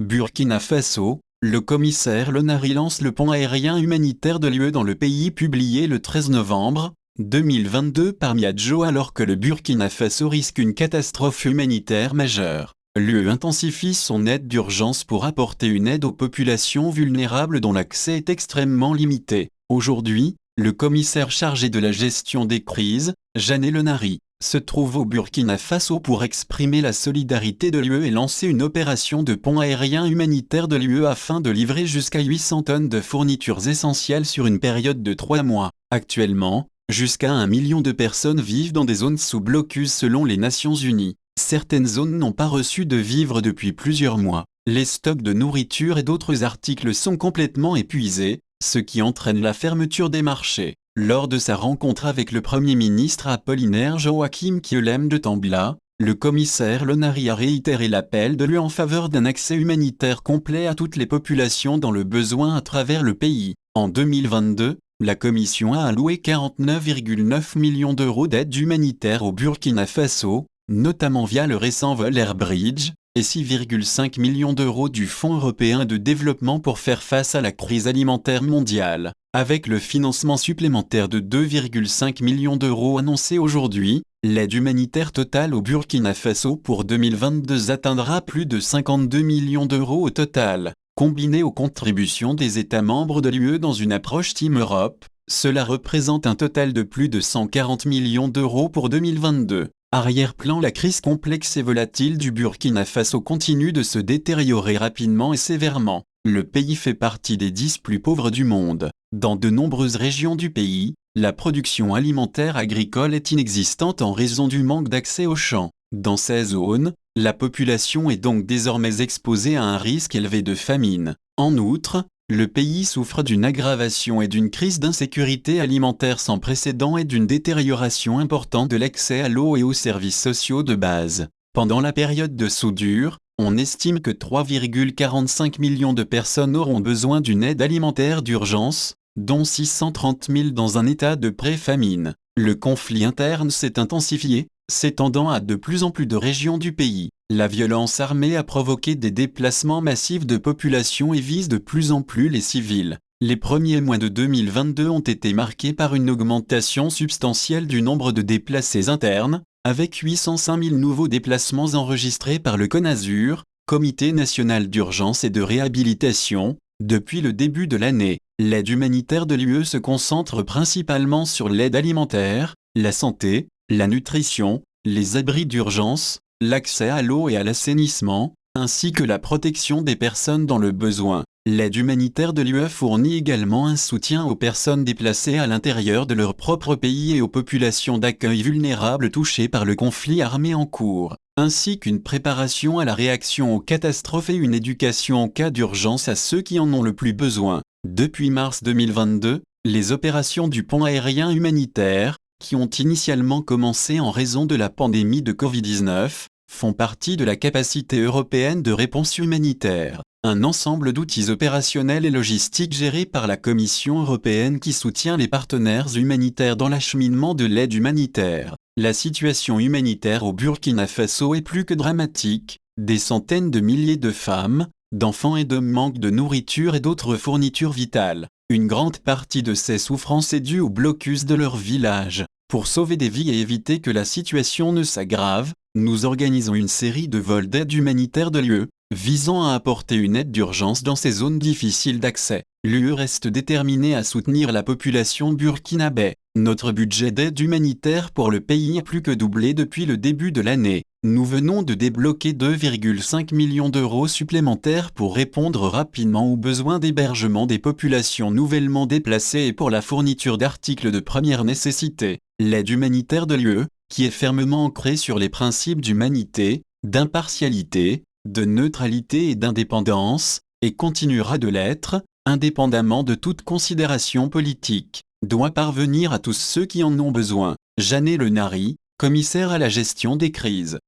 Burkina Faso, le commissaire Lenari lance le pont aérien humanitaire de l'UE dans le pays, publié le 13 novembre 2022 par Miadjo, alors que le Burkina Faso risque une catastrophe humanitaire majeure. L'UE intensifie son aide d'urgence pour apporter une aide aux populations vulnérables dont l'accès est extrêmement limité. Aujourd'hui, le commissaire chargé de la gestion des crises, Jeannet Lenari, se trouve au Burkina Faso pour exprimer la solidarité de l'UE et lancer une opération de pont aérien humanitaire de l'UE afin de livrer jusqu'à 800 tonnes de fournitures essentielles sur une période de 3 mois. Actuellement, jusqu'à 1 million de personnes vivent dans des zones sous blocus selon les Nations Unies. Certaines zones n'ont pas reçu de vivres depuis plusieurs mois. Les stocks de nourriture et d'autres articles sont complètement épuisés, ce qui entraîne la fermeture des marchés. Lors de sa rencontre avec le Premier ministre Apollinaire Joachim Kyelem de Tambla, le commissaire Lenari a réitéré l'appel de l'UE en faveur d'un accès humanitaire complet à toutes les populations dans le besoin à travers le pays. En 2022, la Commission a alloué 49,9 millions d'euros d'aide humanitaire au Burkina Faso, notamment via le récent vol Airbridge, et 6,5 millions d'euros du Fonds européen de développement pour faire face à la crise alimentaire mondiale. Avec le financement supplémentaire de 2,5 millions d'euros annoncé aujourd'hui, l'aide humanitaire totale au Burkina Faso pour 2022 atteindra plus de 52 millions d'euros au total. Combiné aux contributions des États membres de l'UE dans une approche Team Europe, cela représente un total de plus de 140 millions d'euros pour 2022. Arrière-plan, la crise complexe et volatile du Burkina Faso continue de se détériorer rapidement et sévèrement. Le pays fait partie des 10 plus pauvres du monde. Dans de nombreuses régions du pays, la production alimentaire agricole est inexistante en raison du manque d'accès aux champs. Dans ces zones, la population est donc désormais exposée à un risque élevé de famine. En outre, le pays souffre d'une aggravation et d'une crise d'insécurité alimentaire sans précédent et d'une détérioration importante de l'accès à l'eau et aux services sociaux de base. Pendant la période de soudure, on estime que 3,45 millions de personnes auront besoin d'une aide alimentaire d'urgence, dont 630 000 dans un état de pré-famine. Le conflit interne s'est intensifié, s'étendant à de plus en plus de régions du pays. La violence armée a provoqué des déplacements massifs de population et vise de plus en plus les civils. Les premiers mois de 2022 ont été marqués par une augmentation substantielle du nombre de déplacés internes, avec 805 000 nouveaux déplacements enregistrés par le CONASUR, Comité national d'urgence et de réhabilitation, depuis le début de l'année. L'aide humanitaire de l'UE se concentre principalement sur l'aide alimentaire, la santé, la nutrition, les abris d'urgence, l'accès à l'eau et à l'assainissement, ainsi que la protection des personnes dans le besoin. L'aide humanitaire de l'UE fournit également un soutien aux personnes déplacées à l'intérieur de leur propre pays et aux populations d'accueil vulnérables touchées par le conflit armé en cours, ainsi qu'une préparation à la réaction aux catastrophes et une éducation en cas d'urgence à ceux qui en ont le plus besoin. Depuis mars 2022, les opérations du pont aérien humanitaire, qui ont initialement commencé en raison de la pandémie de Covid-19, font partie de la capacité européenne de réponse humanitaire, un ensemble d'outils opérationnels et logistiques gérés par la Commission européenne qui soutient les partenaires humanitaires dans l'acheminement de l'aide humanitaire. La situation humanitaire au Burkina Faso est plus que dramatique. Des centaines de milliers de femmes, d'enfants et d'hommes manquent de nourriture et d'autres fournitures vitales. Une grande partie de ces souffrances est due au blocus de leur village. Pour sauver des vies et éviter que la situation ne s'aggrave, nous organisons une série de vols d'aide humanitaire de l'UE, visant à apporter une aide d'urgence dans ces zones difficiles d'accès. L'UE reste déterminée à soutenir la population burkinabé. Notre budget d'aide humanitaire pour le pays a plus que doublé depuis le début de l'année. Nous venons de débloquer 2,5 millions d'euros supplémentaires pour répondre rapidement aux besoins d'hébergement des populations nouvellement déplacées et pour la fourniture d'articles de première nécessité. L'aide humanitaire de l'UE, qui est fermement ancrée sur les principes d'humanité, d'impartialité, de neutralité et d'indépendance, et continuera de l'être, indépendamment de toute considération politique, doit parvenir à tous ceux qui en ont besoin. Jeannet Lenari, commissaire à la gestion des crises.